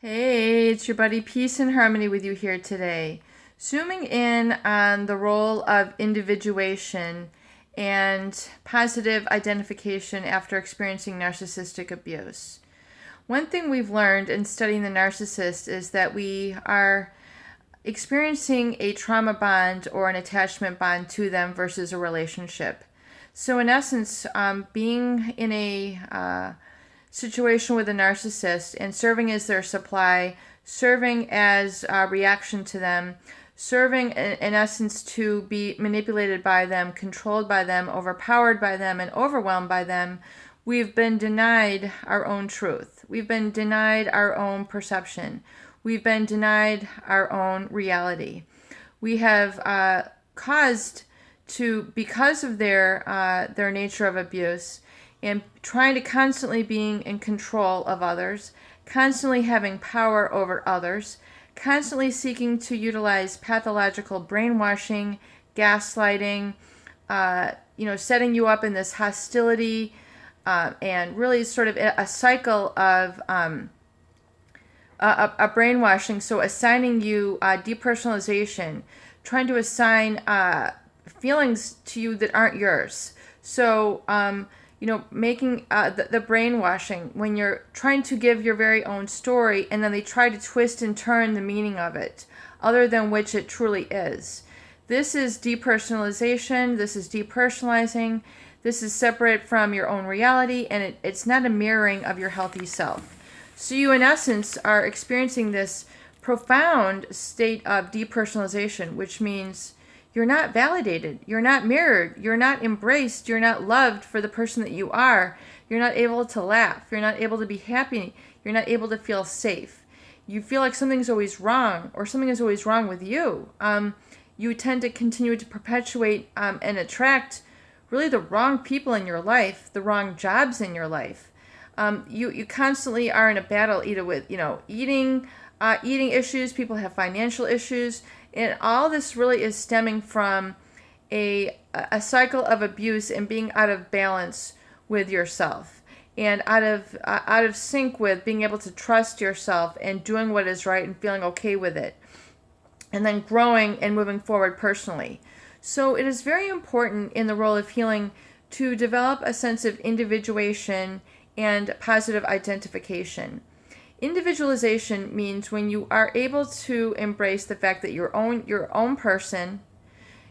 Hey, it's your buddy Peace and Harmony with you here today. Zooming in on the role of individuation and positive identification after experiencing narcissistic abuse. One thing we've learned in studying the narcissist is that we are experiencing a trauma bond or an attachment bond to them versus a relationship. So, in essence, being in a situation with a narcissist and serving as their supply, serving as a reaction to them, serving in essence to be manipulated by them, controlled by them, overpowered by them, and overwhelmed by them, we've been denied our own truth. We've been denied our own perception. We've been denied our own reality. We have caused to, because of their nature of abuse, and trying to constantly being in control of others, constantly having power over others, constantly seeking to utilize pathological brainwashing, gaslighting, setting you up in this hostility, and really sort of a cycle of a brainwashing. So assigning you depersonalization, trying to assign feelings to you that aren't yours. So making the brainwashing when you're trying to give your very own story and then they try to twist and turn the meaning of it, other than which it truly is. This is depersonalization, this is depersonalizing, this is separate from your own reality, and it's not a mirroring of your healthy self. So you, in essence, are experiencing this profound state of depersonalization, which means you're not validated, you're not mirrored, you're not embraced, you're not loved for the person that you are. You're not able to laugh, you're not able to be happy, you're not able to feel safe. You feel like something's always wrong, or something is always wrong with you. You tend to continue to perpetuate and attract really the wrong people in your life, the wrong jobs in your life. You constantly are in a battle either with eating issues. People have financial issues. And all this really is stemming from a cycle of abuse and being out of balance with yourself, and out of sync with being able to trust yourself and doing what is right and feeling okay with it, and then growing and moving forward personally. So it is very important in the role of healing to develop a sense of individuation and positive identification. Individualization means when you are able to embrace the fact that your own person,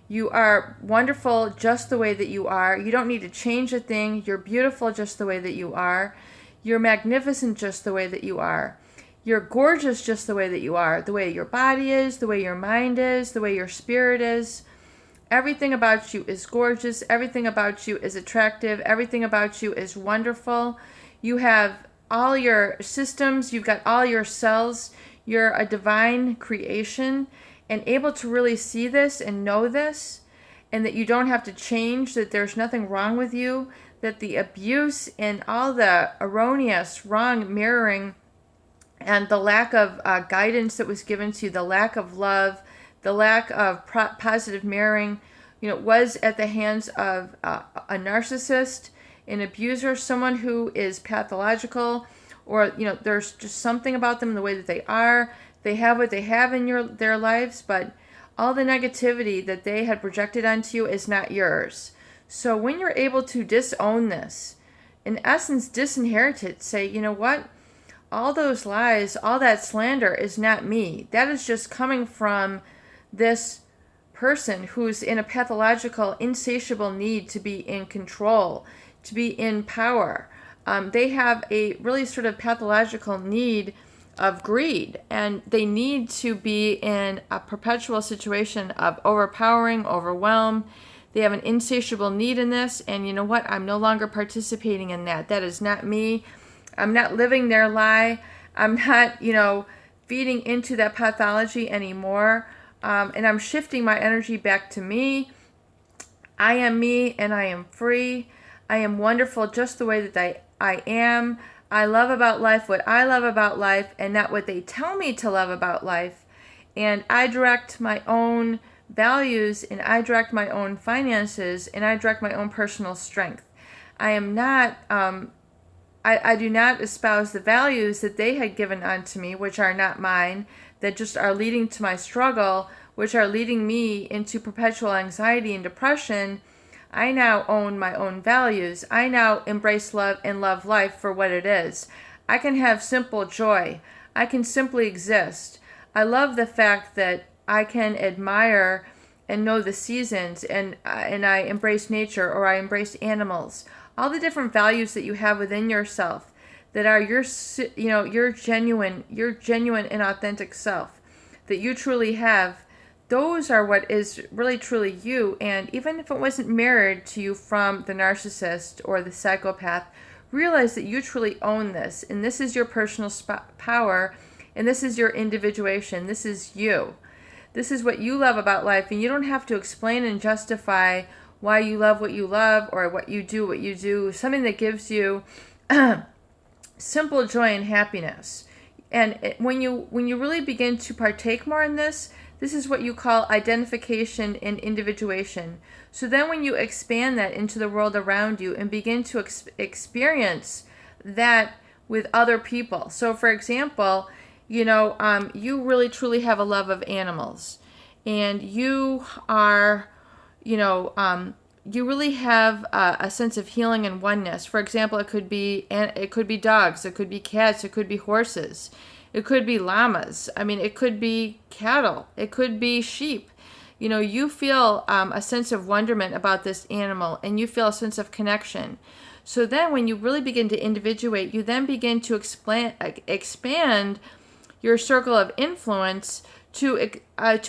you are wonderful just the way that you are. You don't need to change a thing. You're beautiful just the way that you are. You're magnificent just the way that you are. You're gorgeous just the way that you are. The way your body is, the way your mind is, the way your spirit is. Everything about you is gorgeous. Everything about you is attractive. Everything about you is wonderful. You have all your systems, you've got all your cells, you're a divine creation, and able to really see this and know this, and that you don't have to change, that there's nothing wrong with you, that the abuse and all the erroneous, wrong mirroring and the lack of guidance that was given to you, the lack of love, the lack of positive mirroring, was at the hands of a narcissist, an abuser, someone who is pathological, or there's just something about them, the way that they are. They have what they have in their lives, but all the negativity that they had projected onto you is not yours. So when you're able to disown this, in essence disinherit it, say, you know what, all those lies, all that slander is not me. That is just coming from this person who's in a pathological, insatiable need to be in control, to be in power. They have a really sort of pathological need of greed, and they need to be in a perpetual situation of overpowering, overwhelm. They have an insatiable need in this, and you know what? I'm no longer participating in that. That is not me. I'm not living their lie. I'm not, feeding into that pathology anymore. And I'm shifting my energy back to me. I am me, and I am free. I am wonderful just the way that I am. I love about life what I love about life, and not what they tell me to love about life. And I direct my own values, and I direct my own finances, and I direct my own personal strength. I am not I do not espouse the values that they had given unto me, which are not mine, that just are leading to my struggle, which are leading me into perpetual anxiety and depression. I now own my own values. I now embrace love and love life for what it is. I can have simple joy. I can simply exist. I love the fact that I can admire and know the seasons, and I embrace nature, or I embrace animals. All the different values that you have within yourself that are your genuine and authentic self that you truly have. Those are what is really truly you. And even if it wasn't mirrored to you from the narcissist or the psychopath, realize that you truly own this, and this is your personal power, and this is your individuation. This is you. This is what you love about life, and you don't have to explain and justify why you love what you love, or what you do. Something that gives you simple joy and happiness. And when you really begin to partake more in this, this is what you call identification and individuation. So then when you expand that into the world around you and begin to experience that with other people. So for example, you really truly have a love of animals, and you are, you really have a sense of healing and oneness. For example, it could be dogs, it could be cats, it could be horses, it could be llamas. I mean, it could be cattle, it could be sheep. You feel a sense of wonderment about this animal, and you feel a sense of connection. So then when you really begin to individuate, you then begin to expand your circle of influence to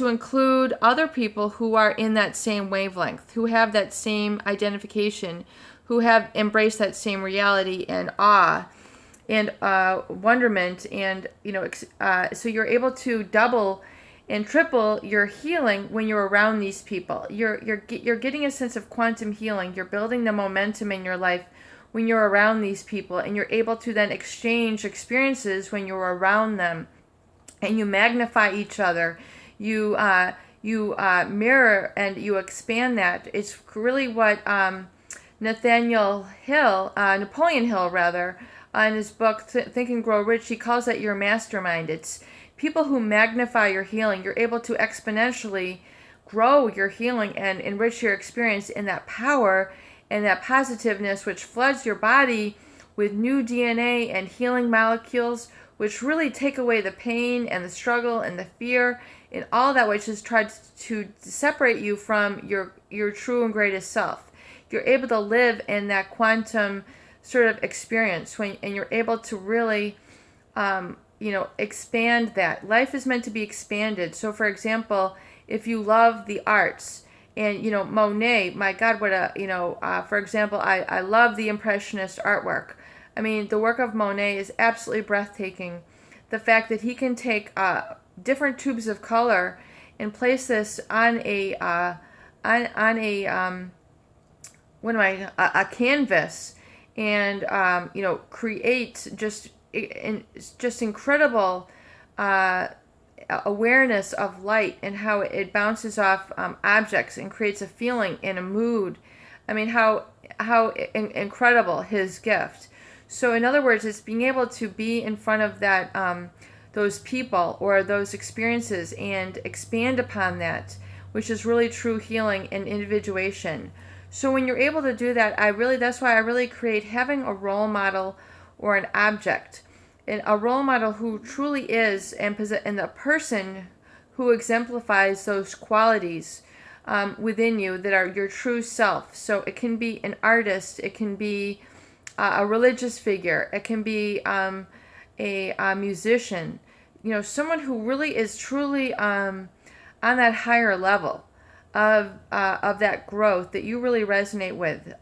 include other people who are in that same wavelength, who have that same identification, who have embraced that same reality and awe and wonderment. And so you're able to double and triple your healing when you're around these people. You're getting a sense of quantum healing. You're building the momentum in your life when you're around these people, and you're able to then exchange experiences when you're around them. And you magnify each other, you mirror, and you expand that. It's really what Napoleon Hill, in his book Think and Grow Rich, he calls that your mastermind. It's people who magnify your healing. You're able to exponentially grow your healing and enrich your experience in that power and that positiveness, which floods your body with new DNA and healing molecules, which really take away the pain and the struggle and the fear and all that which has tried to separate you from your true and greatest self. You're able to live in that quantum sort of experience and you're able to really, expand that. Life is meant to be expanded. So, for example, if you love the arts, and Monet, my God, what for example, I love the Impressionist artwork. I mean, the work of Monet is absolutely breathtaking. The fact that he can take different tubes of color and place this on a canvas, and create just incredible awareness of light and how it bounces off objects and creates a feeling and a mood. I mean, how incredible his gift. So in other words, it's being able to be in front of that those people or those experiences and expand upon that, which is really true healing and individuation. So when you're able to do that, that's why I really create having a role model or an object, and a role model who truly is and the person who exemplifies those qualities within you that are your true self. So it can be an artist, it can be a religious figure, it can be a musician, someone who really is truly on that higher level of that growth that you really resonate with.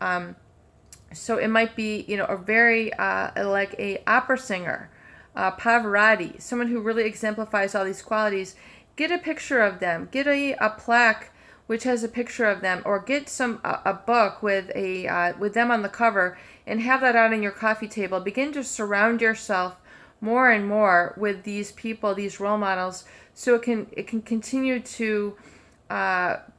So it might be, a very like a opera singer, Pavarotti, someone who really exemplifies all these qualities. Get a picture of them. Get a plaque which has a picture of them, or get a book with them on the cover, and have that out on your coffee table. Begin to surround yourself more and more with these people, these role models, so it can continue to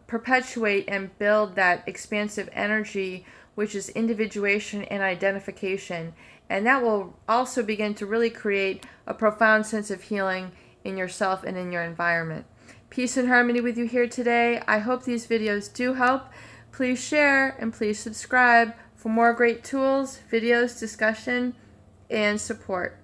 perpetuate and build that expansive energy, which is individuation and identification. And that will also begin to really create a profound sense of healing in yourself and in your environment. Peace and harmony with you here today. I hope these videos do help. Please share and please subscribe for more great tools, videos, discussion, and support.